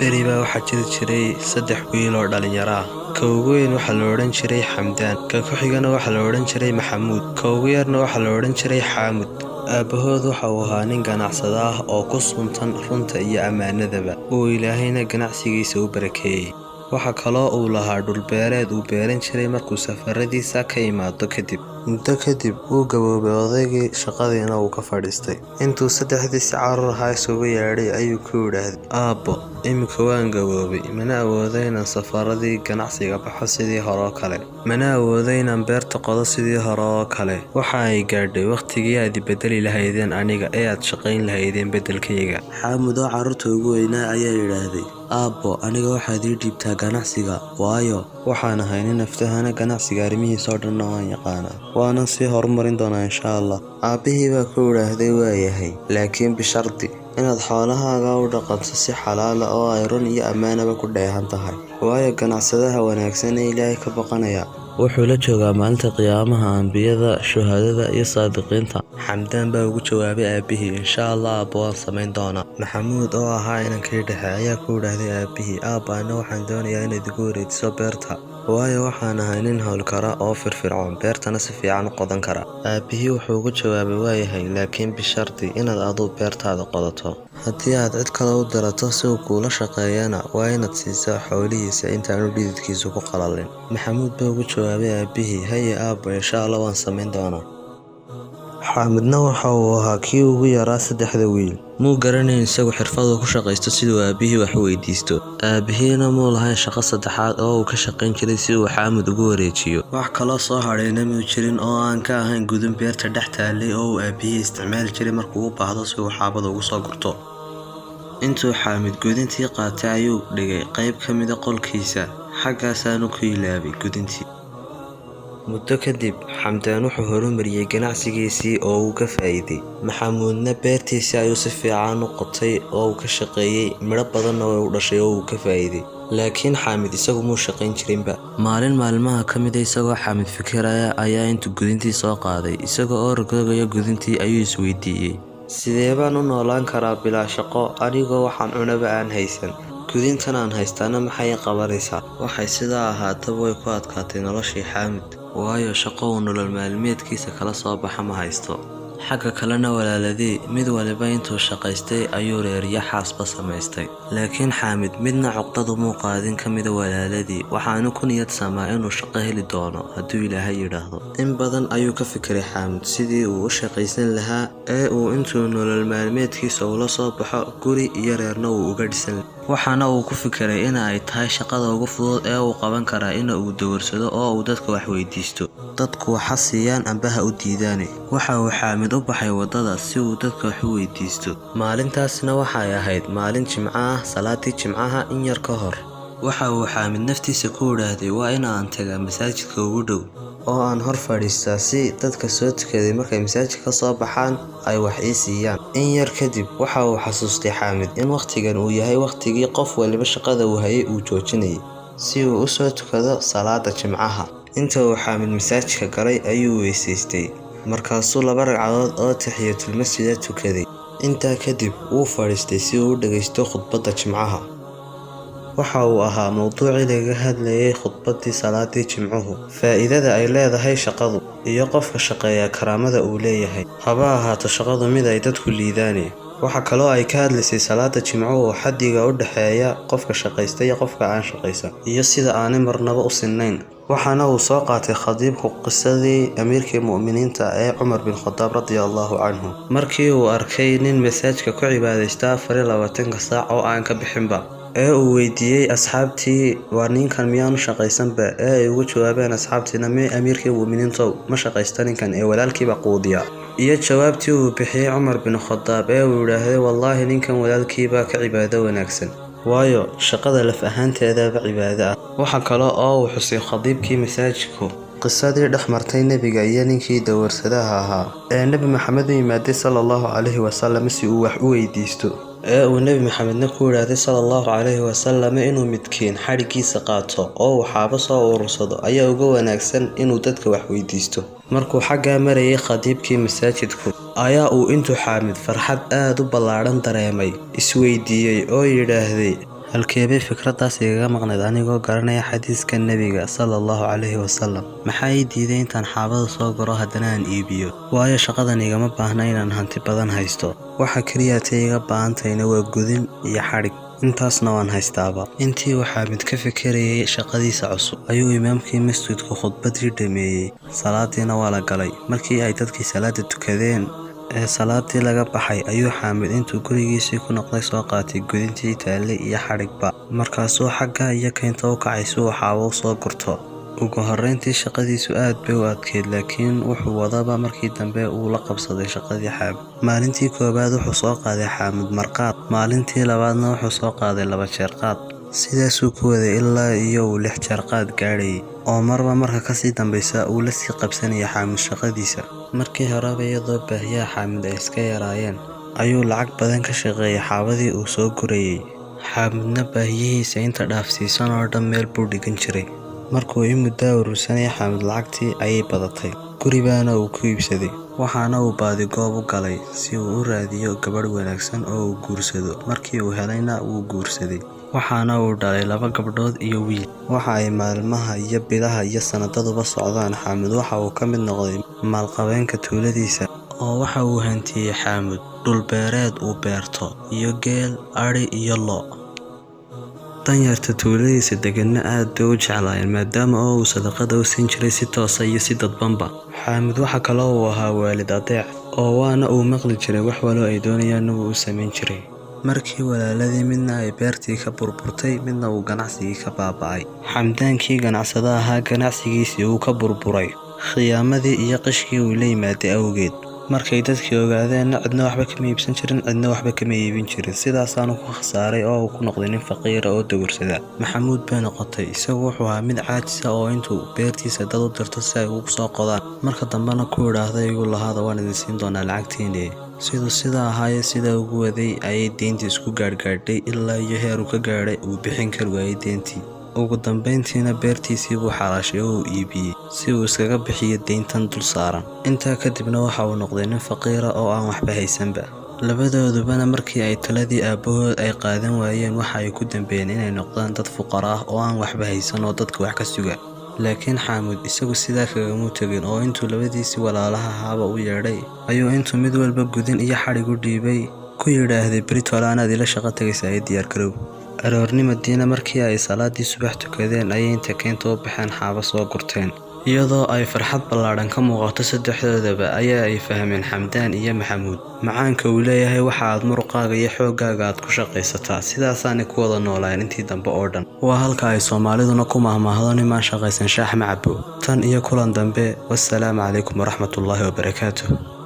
beri baa waxaa jiri jiray 3 wiil oo dhalinyaro ah. Ka ugu weyn waxaa la odhan jiray Xamdaan, ka ku xigana waxaa la odhan jiray Maxamuud, ka ugu yarna waxaa la odhan jiray Xaamud. Aabbahood waxa uu ahaa nin ganacsade ah oo ku suntan runta iyo ammaanadaba, uu Ilaahayna ganacsigiisa u barakeeyey. Waxa kaloo uu lahaa dhul beereed uu beeran jiray markuu safaradiisa ka imaado kadib. Muddo kadib wuu gaboobay odaygii, shaqadiina wuu ka fadhiistay. Intuu 3diisi carruur ahaa isugu yeedhay ayuu ku yidhaahday, Aabbo, iminka waan gaboobay, mana awoodo inaan safaradii ganacsiga baxo sidii hore oo kale, mana awoodo inaan beerta qodo sidii hore oo kale. Waxa ay gaadhay waqtigii aad i bedeli lahaydeen aniga ee aad shaqayn lahaydeen beddelkayga. Xaamud oo carruurta ugu weynaa ayaa yidhaahday, Aabbo, aniga waxaad ii dhiibtaa ganacsiga, waayo waxaan ahay nin naftahana ganacsiga arrimihiisa oo dhanna waan yaqaanaa, waanan sii horumarin doonaa insha Allah. Aabbihii baa ku yidhaahday, waayahay, laakiin bishardi inaad xoolahaaga u dhaqanto si xalaal ah oo ay run iyo ammaanaba ku dheehan tahay, waayo ganacsadaha wanaagsan ee Ilaahay ka baqanaya wuxuu la joogaa maalinta qiyaamaha ambiyada, shuhadada iyo saadiqiinta. Xamdaan baa ugu jawaabay aabbihii, insha Allah aabbo, waan samayn doonaa. Maxamuud oo ahaa inankii dhexe ayaa ku yidhaahday aabbihii, Aabba, anna waxaan doonayaa inaad igu wareejiso beerta, waayo waxaan ahay nin hawlkara oo firfircoon, beertana si fiican u qodan kara. Aabbihii wuxuu ugu jawaabay, waayahay, laakiin bishardi inaad aduu beertaada qodato. Haddii aad cid kale u dirato si uu kuula shaqeeyana, waa inaad siisaa xoolihiisa intaanu dhididkiisu ku qalalin. Maxamuud baa ugu jawaabay aabbihii, haye aabbo, insha Allah waan samayn doonaa. Xaamudna waxa uu ahaa kii ugu yaraa 3da wiil. Muu garanayn isagu xirfad uu ku shaqaysto siduu aabbihii wax u weydiisto. Aabbihiina muu lahayn shaqo saddexaad oo uu ka shaqayn jiray si uu Xaamud ugu wareejiyo. Wax kaloo soo hadhayna muu jirin oo aan ka ahayn gudin beerta dhex taallay oo uu aabbihii isticmaali jiray markuu u baahdo si uu xaabada ugu soo gurto. Intuu Xaamud gudintii qaatay ayuu dhigay qayb ka mid ah qolkiisa, xaggaasaanu ku ilaabay gudintii. Muddo kadib, Xamdaan wuxuu horumariyey ganacsigiisii oo uu ka faa'iiday. Maxamuudna beertiisii ayuu si fiican u qotay oo uu ka shaqeeyey, midho badanna way u dhashay oo uu ka faa'iiday. Laakiin Xaamud isagu muu shaqayn jirinba. Maalin maalmaha ka mid ah isagoo Xaamud fikiraya ayaa intuu gudintii soo qaaday, isagoo oo rogroogaya gudintii ayuu isweydiiyey, sidee baan u noolaan karaa bilaa shaqo anigoo waxaan cunaba aan haysan? Gudintan aan haystaana maxay qabanaysaa? Waxay sidaa ahaataba way ku adkaatay noloshii Xaamud, waayo shaqo uu nolol maalmeedkiisa kala soo baxa ma haysto. Xagga kalena walaaladii mid waliba intuu shaqaystay ayuu reeryo xaasba samaystay. Laakiin Xaamud midna cuqdadu muu qaadin ka mida walaaladii, waxaanu ku niyad samaa inuu shaqo heli doono hadduu Ilaahay yidhaahdo. In badan ayuu ka fikiray Xaamud sidii uu u shaqaysan lahaa ee uu intuu nolol maalmeedkiisa ula soo baxo guri iyo reerna uu uga dhisan lahaa. Waxaana uu ku fikiray in ay tahay shaqada ugu fudud ee uu qaban karaa in uu dawarsado oo uu dadka wax weydiisto. Dadku waxa siiyaan amba ha u diidaan. Waxa uu Xaamud u baxay wadada si uu dadka wax u weydiisto. Maalintaasna waxay ahayd maalin Jimco ah, salaadii Jimcaha in yar ka hor. Waxa uu Xaamud naftiisa ku yidhaahday, waa in aan tagaa masaajidka ugu dhow oo aan hor fadhiistaa si dadka soo tukaday markay masaajidka ka soo baxaan ay wax ii siiyaan. In yar kadib waxa uu xasuustay Xaamud in waqtigan uu yahay waqtigii qof waliba shaqada uu hayay uu joojinayay si uu u soo tukado salaada Jimcaha. Inta uu Xaamud masaajidka galay ayuu weysaystay, markaasuu 2 ragcadood oo tahiyatul masjid tukaday. Intaa kadib wuu fadhiistay si uu u dhageysto khudbadda Jimcaha. Waxa uu ahaa mowduucii laga hadlayay khudbaddii salaadii Jimcuhu, faa'iidada ay leedahay shaqadu, iyo qofka shaqeeya karaamada uu leeyahay, haba ahaato shaqadu mid ay dadku liidaan. Waxa kaloo ay ka hadlaysay salaada Jimcuhu xaddiga u dhaxeeya qofka shaqaysta iyo qofka aan shaqaysan, iyo sida aanay marnaba u sinnayn. waxaana uu soo qaatay khadiibku qisadii amiirkii mu'miniinta ee Cumar bin Khadaab radiyallahu anhu markii uu arkay nin masaajidka ku cibaadaysta 24 saac oo aan ka bixinba ee uu weydiiyay asxaabtii waa ninkan miyaanu shaqaysanba ee ay ugu jawaabeen asxaabtiina mee amiirkii mu'miniinta ma shaqaysta ninkan ee walaalkiiba quudiya iyo jawaabtii uu bixiyay Cumar bin Khadaab ee uu yiraahday wallahi ninkan walaalkiiba ka cibaado wanaagsan waayo shaqada laf ahaanteeda cibaado ah waxa kale oo uu xusay khadiibkii masaajidku qisadii dhaxmartay nabiga iyo ninkii dawarsadaha ahaa ee nabi maxamed yimaade sallallahu alayhi wasallam si uu wax u weydiisto ee uu nabi maxamedna ku yiraahday sallallahu alayhi wasallam inuu midkiin xarigiisa qaato oo uu xaabo soo urursado ayaa uga wanaagsan inuu dadka wax weydiisto markuu xagga marayay khadiibkii masaajidku ayaa uu intuu xaamid farxad aad u ballaaran dareemay isweydiiyay oo yiraahday halkeebay fikraddaas igaga maqnayd anigoo garanaya xadiiska nebiga sallallahu calayhi wasallam? Maxaa ii diiday intaan xaabada soo guro haddana aan iibiyo? Waayo shaqadan igama baahna inaan hanti badan haysto. Waxa keliya tay iga baahantayna waa gudin iyo xadhig. intaasna waan haystaaba. Intii uu Xaamid ka fekerayay shaqadiisa cusub ayuu imaamkii masjidku khudbadii dhameeyay, salaadiina waa la galay. Markii ay dadkii salaada tukadeen ee salaadii laga baxay ayuu Xaamid intuu gurigiisii ku noqday soo qaatay gudintii taale iyo xadhigba, markaasuu xagga iyo keynta u kacay si uu xaabo soo gurto. ugu horreyntii shaqadiisu aad bay u adkeyd, laakiin wuxuu wadaba markii dambe uu la qabsaday shaqadii Xaamid. Maalintii koowaad wuxuu soo qaaday Xaamid marqaad, maalintii labaadna wuxuu soo qaaday 2 jeer qaad. sidaasuu ku waday ilaa iyo uu 6 jeer qaad gaadhayay, oo marba marka kasii dambaysa uu la sii qabsanaya Xaamid shaqadiisa. Markii horeba iyadoo baahiyaha Xaamid ay iska yaraayeen ayuu lacag badan ka shaqeeyay xaabadii uu soo gurayay. Xaamidna baahiyihiisa inta dhaafsiisan oo dhan meel buu dhigan jiray. markuu in muddo urursanay Xaamid lacagtii ayay badatay, guribaana uu ku iibsaday, waxaana uu baadigoob u galay si uu u raadiyo gabadh wanaagsan oo uu guursado. Markii uu helayna wuu guursaday, waxaana uu dhalay 2 gabdhood iyo wiil. waxa ay maalmaha iyo bilaha iyo sanadaduba socdaan, Xaamid waxa uu ka mid noqday maalqabeenka tuuladiisa, oo waxa uu hantiyay Xaamid dhul beereed uu beerto iyo geel, ari iyo lo'. danyarta tuuladiisa deganna aad bay u jeclaayeen maadaama uu sadaqada u siin jiray si toosa iyo si dadbanba. Xaamid waxa kale oo uu ahaa waalid adeec, oo waana uu maqli jiray wax waloo ay doonayaan uu samayn jiray. markii walaaladii midna ay beertii ka burburtay, midna uu ganacsigii ka baaba'ay, Xamdaankii ganacsada ahaa ganacsigiisii uu ka burburay khiyaamadii iyo qishkii uu la yimaaday awgeed. markay dadkii ogaadeen cidna waxba kama iibsan jirin, cidna waxba kama iibin jirin. sidaasaanu ku khasaaray oo uu ku noqday nin faqiira oo dawarsada. Maxamuud bay noqotay, isagu wuxuu ahaa mid caajisa oo intuu beertiisa dad u dirto si ay ugu soo qodaan, marka dambena ku idhaahda igu lahaada waan idin siin doonaa lacagtiinii. siduu sidaa ahaaye sidaa ugu waday ayay deyntii isku gaadhgaadhay ilaa iyo heer uu ka gaadhay uu bixin kari waayay deyntii. ugu dambayntiina beertiisii buu xalaashay oo uu iibiyey si uu iskaga bixiyo deyntan dul saaran. intaa kadibna waxa uu noqday nin faqiira oo aan waxba haysanba. labadoodubana markii ay taladii aabbahood ay qaadan waayeen waxa ay ku dambeeyeen inay noqdaan dad fuqara ah oo aan waxba haysan oo dadka wax ka suga. laakiin Xaamid isagu sidaa kagamuu tegin, oo intuu labadiisii walaalaha ahaaba u yeedhay ayuu intuu mid walba gudin iyo xadhig u dhiibay ku yidhaahday Britol anaad ila shaqo tagaysaa ee diyaar garow. aroornimadiina markii ay salaadii subax tukadeen ayay inta keenta u baxeen xaabo soo gurteen. iyadoo ay farxad ballaadhan ka muuqato saddexdoodaba ayaa ay fahmeen Xamdaan iyo Maxamuud macaanka uu leeyahay waxa aad muruqaaga iyo xooggaaga aad ku shaqaysataa. sidaasaanay ku wada noolaayeen intii dambe oo dhan. waa halka ay Soomaaliduna ku mahmaahdo nimaan shaqaysan shaax ma cabo. tan iyo kulan dambe, wassalaamu calaykum waraxmatullaahi wabarakaatuh.